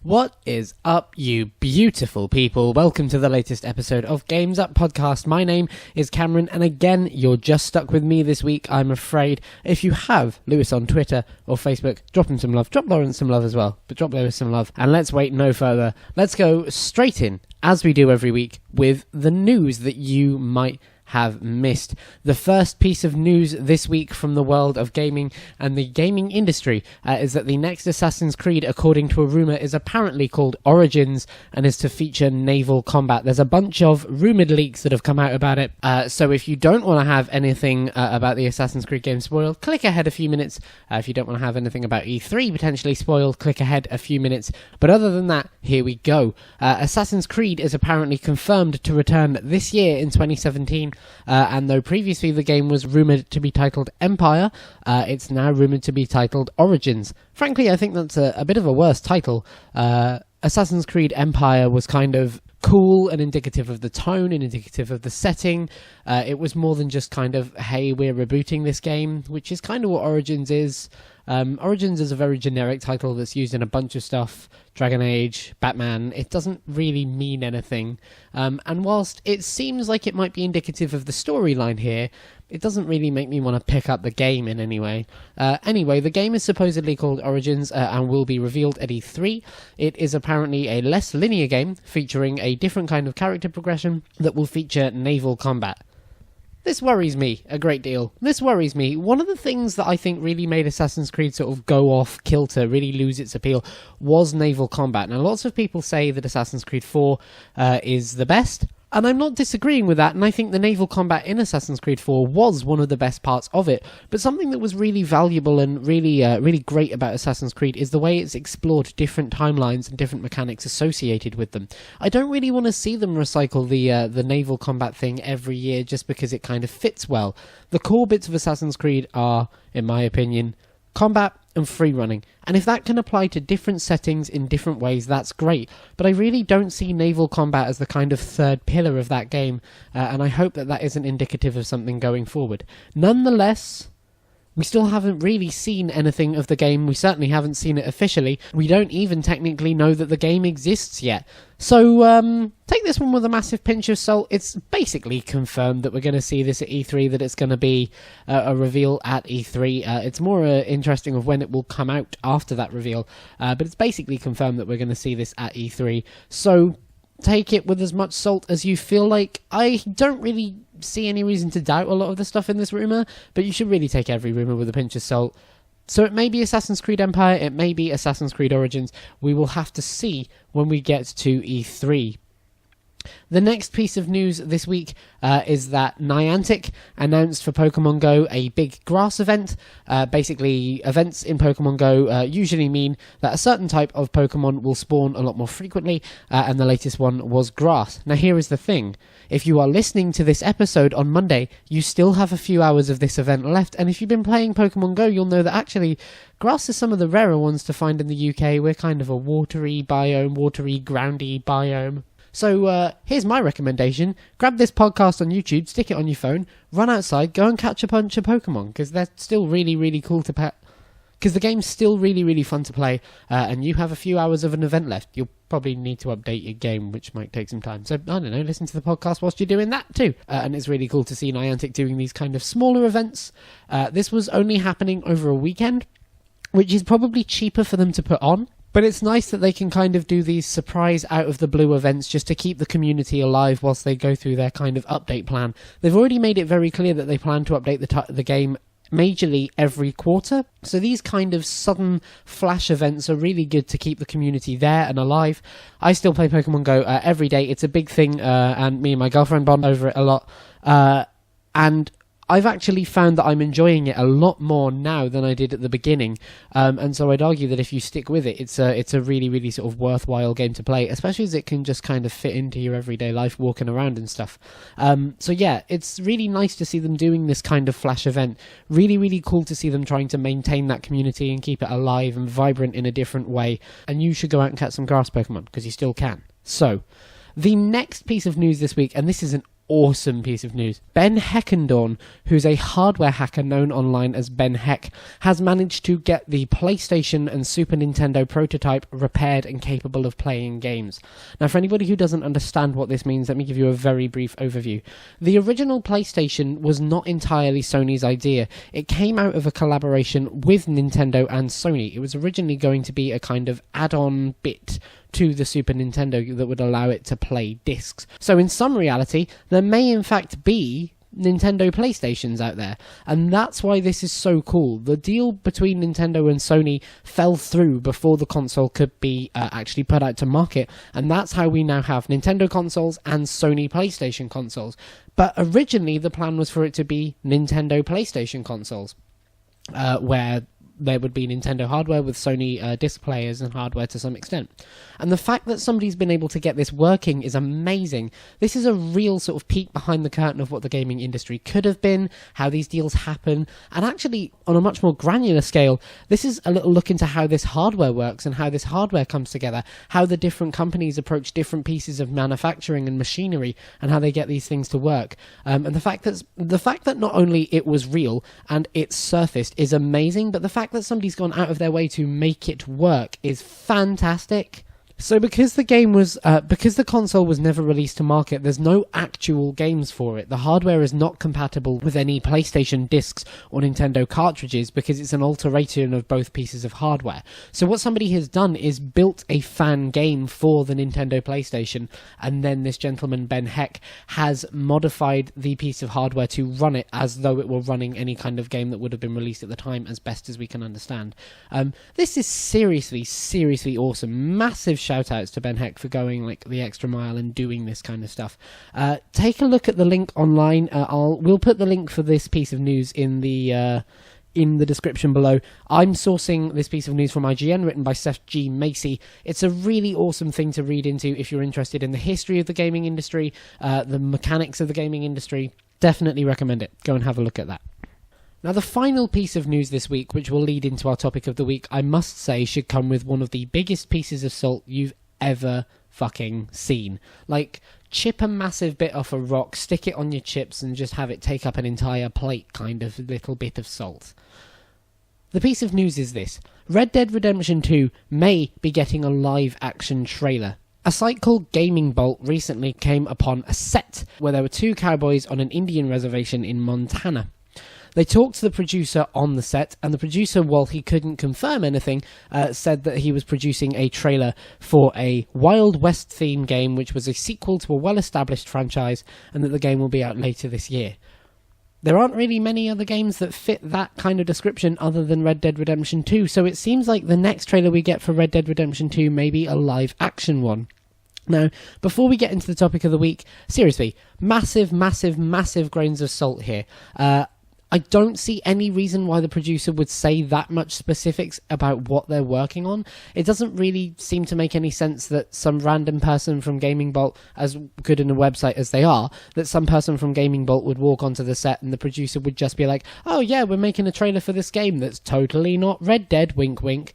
What is up, you beautiful people? Welcome to the latest episode of Games Up Podcast. My name is Cameron, and again, you're just stuck with me this week, I'm afraid. If you have Lewis on Twitter or Facebook, drop him some love. Drop Lawrence some love as well, but drop Lewis some love. And let's wait no further. Let's go straight in, as we do every week, with the news that you might have missed. The first piece of news this week from the world of gaming and the gaming industry is that the next Assassin's Creed, according to a rumour, is apparently called Origins and is to feature naval combat. There's a bunch of rumoured leaks that have come out about it, so if you don't want to have anything about the Assassin's Creed game spoiled, click ahead a few minutes. If you don't want to have anything about E3 potentially spoiled, click ahead a few minutes. But other than that, here we go. Assassin's Creed is apparently confirmed to return this year in 2017. And though previously the game was rumoured to be titled Empire, it's now rumoured to be titled Origins. Frankly, I think that's a bit of a worse title. Assassin's Creed Empire was kind of cool and indicative of the tone and indicative of the setting. It was more than just kind of, hey, we're rebooting this game, which is kind of what Origins is. Origins is a very generic title that's used in a bunch of stuff. Dragon Age, Batman, it doesn't really mean anything. And whilst it seems like it might be indicative of the storyline here, it doesn't really make me want to pick up the game in any way. Anyway, the game is supposedly called Origins and will be revealed at E3. It is apparently a less linear game featuring a different kind of character progression that will feature naval combat. This worries me a great deal. This worries me. One of the things that I think really made Assassin's Creed sort of go off kilter, really lose its appeal, was naval combat. Now, lots of people say that Assassin's Creed 4 is the best, and I'm not disagreeing with that, and I think the naval combat in Assassin's Creed 4 was one of the best parts of it. But something that was really valuable and really great about Assassin's Creed is the way it's explored different timelines and different mechanics associated with them. I don't really want to see them recycle the naval combat thing every year just because it kind of fits well. The core bits of Assassin's Creed are, in my opinion, combat and free running, and if that can apply to different settings in different ways, that's great. But I really don't see naval combat as the kind of third pillar of that game, and I hope that that isn't indicative of something going forward. Nonetheless, we still haven't really seen anything of the game. We certainly haven't seen it officially. We don't even technically know that the game exists yet. So, take this one with a massive pinch of salt. It's basically confirmed that we're going to see this at E3, that it's going to be a reveal at E3. It's more interesting of when it will come out after that reveal. But it's basically confirmed that we're going to see this at E3. So, take it with as much salt as you feel like. I don't really see any reason to doubt a lot of the stuff in this rumour, but you should really take every rumour with a pinch of salt. So it may be Assassin's Creed Empire, it may be Assassin's Creed Origins. We will have to see when we get to E3. The next piece of news this week is that Niantic announced for Pokemon Go a big grass event. Basically, events in Pokemon Go usually mean that a certain type of Pokemon will spawn a lot more frequently, and the latest one was grass. Now, here is the thing. If you are listening to this episode on Monday, you still have a few hours of this event left, and if you've been playing Pokemon Go, you'll know that actually grass is some of the rarer ones to find in the UK. We're kind of a watery biome, watery, groundy biome. So here's my recommendation. Grab this podcast on YouTube, stick it on your phone, run outside, go and catch a bunch of Pokemon, because they're still really cool to play. Because the game's still really fun to play, and you have a few hours of an event left. You'll probably need to update your game, which might take some time. So, I don't know, listen to the podcast whilst you're doing that too. And it's really cool to see Niantic doing these kind of smaller events. This was only happening over a weekend, which is probably cheaper for them to put on. But it's nice that they can kind of do these surprise out-of-the-blue events just to keep the community alive whilst they go through their kind of update plan. They've already made it very clear that they plan to update the game majorly every quarter. So these kind of sudden flash events are really good to keep the community there and alive. I still play Pokemon Go every day. It's a big thing, and me and my girlfriend bond over it a lot. And I've actually found that I'm enjoying it a lot more now than I did at the beginning, and so I'd argue that if you stick with it, it's a really sort of worthwhile game to play, especially as it can just kind of fit into your everyday life, walking around and stuff. So yeah, it's really nice to see them doing this kind of flash event. Really cool to see them trying to maintain that community and keep it alive and vibrant in a different way. And you should go out and catch some grass Pokemon, because you still can. So, the next piece of news this week, and this is an awesome piece of news. Ben Heckendorn, who's a hardware hacker known online as Ben Heck, has managed to get the PlayStation and Super Nintendo prototype repaired and capable of playing games. Now, for anybody who doesn't understand what this means, let me give you a very brief overview. The original PlayStation was not entirely Sony's idea. It came out of a collaboration with Nintendo and Sony. It was originally going to be a kind of add-on bit to the Super Nintendo that would allow it to play discs. So in some reality, there may in fact be Nintendo PlayStations out there, and that's why this is so cool. The deal between Nintendo and Sony fell through before the console could be actually put out to market, and that's how we now have Nintendo consoles and Sony PlayStation consoles. But originally the plan was for it to be Nintendo PlayStation consoles, where there would be Nintendo hardware with Sony disc players and hardware to some extent. And the fact that somebody's been able to get this working is amazing. This is a real sort of peek behind the curtain of what the gaming industry could have been, how these deals happen, and actually, on a much more granular scale, this is a little look into how this hardware works and how this hardware comes together, how the different companies approach different pieces of manufacturing and machinery, and how they get these things to work. And the fact that not only it was real and it surfaced is amazing, but the fact that somebody's gone out of their way to make it work is fantastic. So because the console was never released to market, there's no actual games for it. The hardware is not compatible with any PlayStation discs or Nintendo cartridges because it's an alteration of both pieces of hardware. So what somebody has done is built a fan game for the Nintendo PlayStation, and then this gentleman, Ben Heck, has modified the piece of hardware to run it as though it were running any kind of game that would have been released at the time, as best as we can understand. This is seriously, seriously awesome. Massive shout outs to Ben Heck for going like the extra mile and doing this kind of stuff. Take a look at the link online. We'll put the link for this piece of news in the description below. I'm sourcing this piece of news from IGN, written by Seth G. Macy. It's a really awesome thing to read into if you're interested in the history of the gaming industry, the mechanics of the gaming industry. Definitely recommend it. Go and have a look at that. Now, the final piece of news this week, which will lead into our topic of the week, I must say should come with one of the biggest pieces of salt you've ever fucking seen. Like, chip a massive bit off a rock, stick it on your chips, and just have it take up an entire plate kind of little bit of salt. The piece of news is this. Red Dead Redemption 2 may be getting a live-action trailer. A site called Gaming Bolt recently came upon a set where there were two cowboys on an Indian reservation in Montana. They talked to the producer on the set, and the producer, while he couldn't confirm anything, said that he was producing a trailer for a Wild West themed game, which was a sequel to a well-established franchise, and that the game will be out later this year. There aren't really many other games that fit that kind of description other than Red Dead Redemption 2, so it seems like the next trailer we get for Red Dead Redemption 2 may be a live-action one. Now, before we get into the topic of the week, seriously, massive, massive, massive grains of salt here. I don't see any reason why the producer would say that much specifics about what they're working on. It doesn't really seem to make any sense that some random person from Gaming Bolt, as good in a website as they are, that some person from Gaming Bolt would walk onto the set and the producer would just be like, oh yeah, we're making a trailer for this game that's totally not Red Dead, wink wink.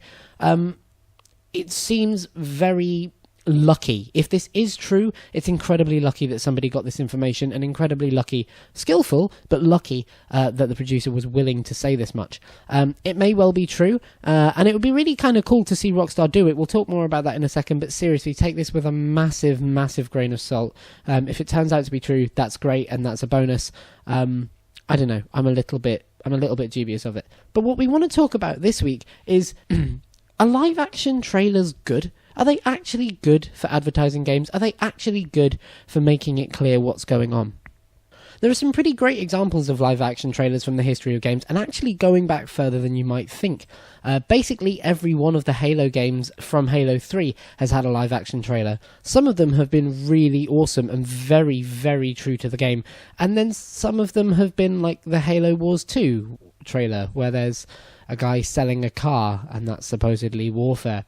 It seems very lucky. If this is true, it's incredibly lucky that somebody got this information, and incredibly lucky, skillful, but lucky that the producer was willing to say this much. It may well be true, and it would be really kind of cool to see Rockstar do it. We'll talk more about that in a second, but seriously, take this with a massive, massive grain of salt. If it turns out to be true, that's great, and that's a bonus. I don't know. I'm a little bit dubious of it. But what we want to talk about this week is, are live action trailers good? Are they actually good for advertising games? Are they actually good for making it clear what's going on? There are some pretty great examples of live-action trailers from the history of games, and actually going back further than you might think. Basically, every one of the Halo games from Halo 3 has had a live-action trailer. Some of them have been really awesome and very, very true to the game, and then some of them have been like the Halo Wars 2 trailer, where there's a guy selling a car, and that's supposedly warfare.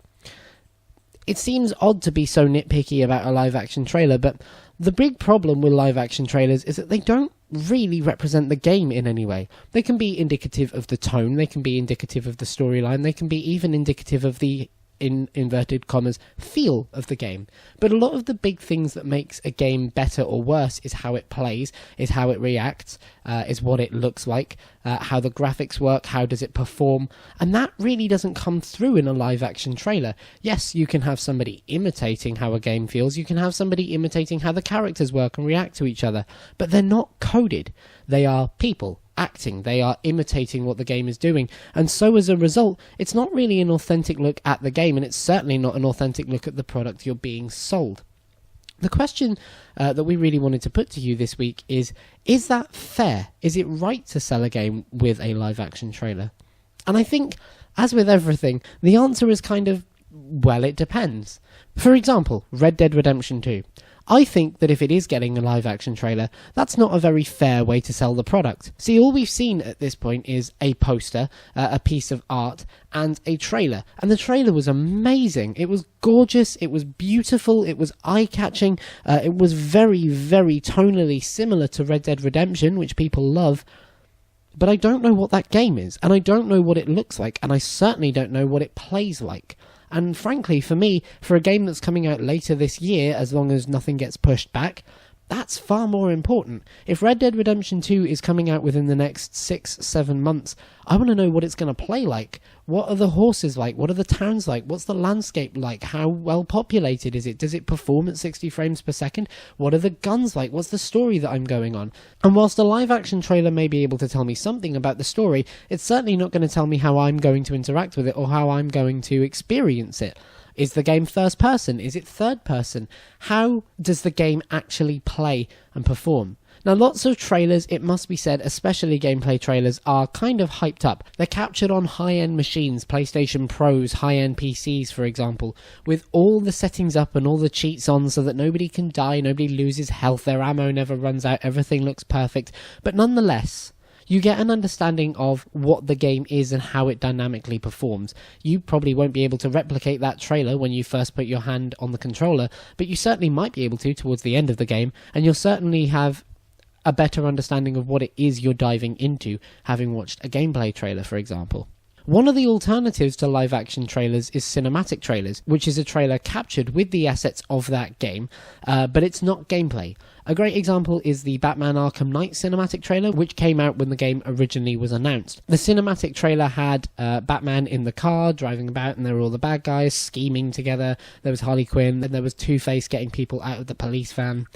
It seems odd to be so nitpicky about a live-action trailer, but the big problem with live-action trailers is that they don't really represent the game in any way. They can be indicative of the tone, they can be indicative of the storyline, they can be even indicative of the in inverted commas, feel of the game. But a lot of the big things that makes a game better or worse is how it plays, is how it reacts, is what it looks like, how the graphics work, how does it perform, and that really doesn't come through in a live action trailer. Yes, you can have somebody imitating how a game feels, you can have somebody imitating how the characters work and react to each other, but they're not coded. They are people acting, they are imitating what the game is doing, and so as a result, it's not really an authentic look at the game, and it's certainly not an authentic look at the product you're being sold. The question that we really wanted to put to you this week is that fair? Is it right to sell a game with a live action trailer? And I think, as with everything, the answer is kind of, well, it depends. For example, Red Dead Redemption 2. I think that if it is getting a live action trailer, that's not a very fair way to sell the product. See, all we've seen at this point is a poster, a piece of art, and a trailer. And the trailer was amazing. It was gorgeous, it was beautiful, it was eye-catching, it was very, very tonally similar to Red Dead Redemption, which people love. But I don't know what that game is, and I don't know what it looks like, and I certainly don't know what it plays like. And frankly, for me, for a game that's coming out later this year, as long as nothing gets pushed back, that's far more important. If Red Dead Redemption 2 is coming out within the next 6-7 months, I want to know what it's going to play like. What are the horses like? What are the towns like? What's the landscape like? How well populated is it? Does it perform at 60 frames per second? What are the guns like? What's the story that I'm going on? And whilst a live action trailer may be able to tell me something about the story, it's certainly not going to tell me how I'm going to interact with it or how I'm going to experience it. Is the game first person? Is it third person? How does the game actually play and perform? Now, lots of trailers, it must be said, especially gameplay trailers, are kind of hyped up. They're captured on high-end machines, PlayStation Pros, high-end PCs, for example, with all the settings up and all the cheats on so that nobody can die, nobody loses health, their ammo never runs out, everything looks perfect. But nonetheless, you get an understanding of what the game is and how it dynamically performs. You probably won't be able to replicate that trailer when you first put your hand on the controller, but you certainly might be able to towards the end of the game, and you'll certainly have a better understanding of what it is you're diving into, having watched a gameplay trailer, for example. One of the alternatives to live action trailers is cinematic trailers, which is a trailer captured with the assets of that game, but it's not gameplay. A great example is the Batman Arkham Knight cinematic trailer, which came out when the game originally was announced. The cinematic trailer had Batman in the car, driving about, and there were all the bad guys scheming together. There was Harley Quinn, and there was Two-Face getting people out of the police van.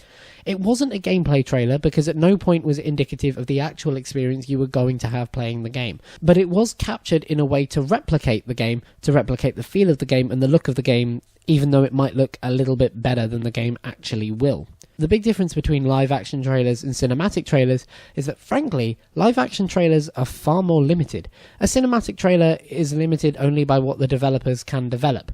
It wasn't a gameplay trailer because at no point was it indicative of the actual experience you were going to have playing the game. But it was captured in a way to replicate the game, to replicate the feel of the game and the look of the game, even though it might look a little bit better than the game actually will. The big difference between live-action trailers and cinematic trailers is that, frankly, live-action trailers are far more limited. A cinematic trailer is limited only by what the developers can develop.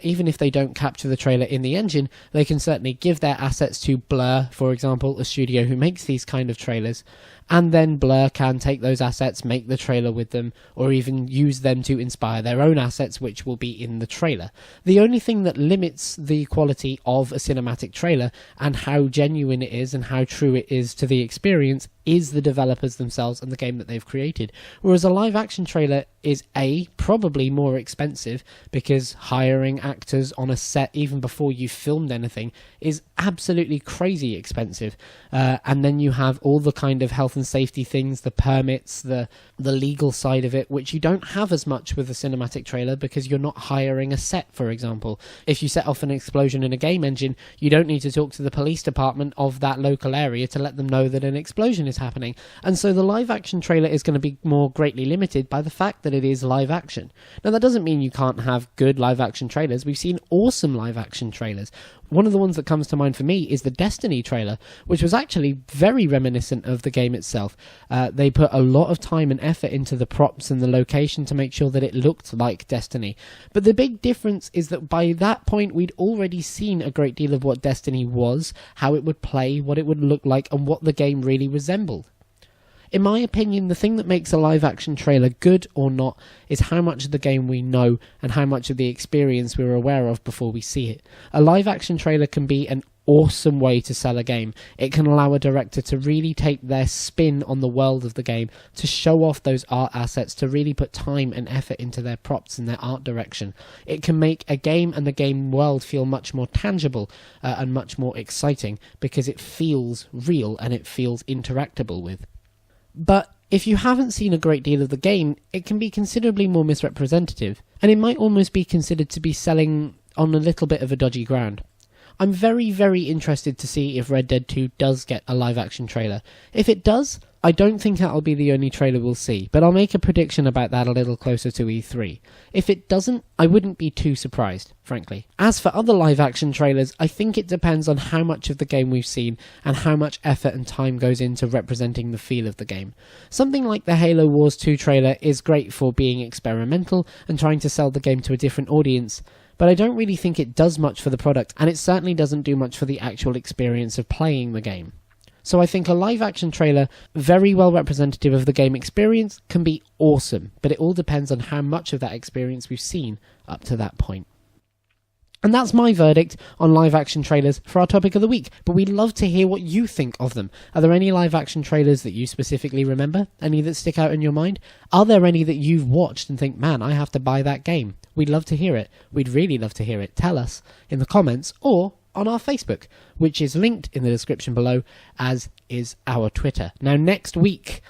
Even if they don't capture the trailer in the engine, they can certainly give their assets to Blur, for example, a studio who makes these kind of trailers, and then Blur can take those assets, make the trailer with them, or even use them to inspire their own assets, which will be in the trailer. The only thing that limits the quality of a cinematic trailer and how genuine it is and how true it is to the experience is the developers themselves and the game that they've created. Whereas a live action trailer is probably more expensive because hiring actors on a set even before you've filmed anything is absolutely crazy expensive. And then you have all the kind of health and safety things, the permits, the legal side of it, which you don't have as much with a cinematic trailer because you're not hiring a set, for example. If you set off an explosion in a game engine, you don't need to talk to the police department of that local area to let them know that an explosion is happening. And so the live action trailer is going to be more greatly limited by the fact that it is live action. Now, that doesn't mean you can't have good live action trailers. We've seen awesome live action trailers. One of the ones that comes to mind for me is the Destiny trailer, which was actually very reminiscent of the game itself. They put a lot of time and effort into the props and the location to make sure that it looked like Destiny. But the big difference is that by that point we'd already seen a great deal of what Destiny was, how it would play, what it would look like, and what the game really resembled. In my opinion, the thing that makes a live-action trailer good or not is how much of the game we know and how much of the experience we're aware of before we see it. A live-action trailer can be an awesome way to sell a game. It can allow a director to really take their spin on the world of the game, to show off those art assets, to really put time and effort into their props and their art direction. It can make a game and the game world feel much more tangible and much more exciting, because it feels real and it feels interactable with. But if you haven't seen a great deal of the game, it can be considerably more misrepresentative, and it might almost be considered to be selling on a little bit of a dodgy ground. I'm very, very interested to see if Red Dead 2 does get a live-action trailer. If it does, I don't think that'll be the only trailer we'll see, but I'll make a prediction about that a little closer to E3. If it doesn't, I wouldn't be too surprised, frankly. As for other live-action trailers, I think it depends on how much of the game we've seen and how much effort and time goes into representing the feel of the game. Something like the Halo Wars 2 trailer is great for being experimental and trying to sell the game to a different audience, but I don't really think it does much for the product, and it certainly doesn't do much for the actual experience of playing the game. So I think a live-action trailer, very well representative of the game experience, can be awesome, but it all depends on how much of that experience we've seen up to that point. And that's my verdict on live-action trailers for our topic of the week, but we'd love to hear what you think of them. Are there any live-action trailers that you specifically remember? Any that stick out in your mind? Are there any that you've watched and think, man, I have to buy that game? We'd love to hear it. We'd really love to hear it. Tell us in the comments or on our Facebook, which is linked in the description below, as is our Twitter. Now, next week,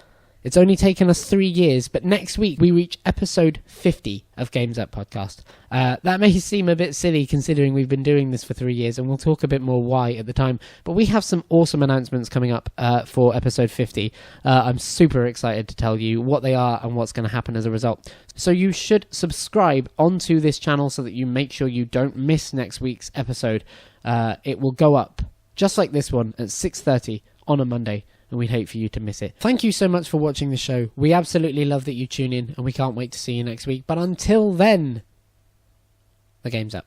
it's only taken us 3 years, but next week we reach episode 50 of Games Up Podcast. That may seem a bit silly considering we've been doing this for 3 years, and we'll talk a bit more why at the time, but we have some awesome announcements coming up for episode 50. I'm super excited to tell you what they are and what's going to happen as a result. So you should subscribe onto this channel so that you make sure you don't miss next week's episode. It will go up, just like this one, at 6:30 on a Monday, and we'd hate for you to miss it. Thank you so much for watching the show. We absolutely love that you tune in, and we can't wait to see you next week. But until then, the game's up.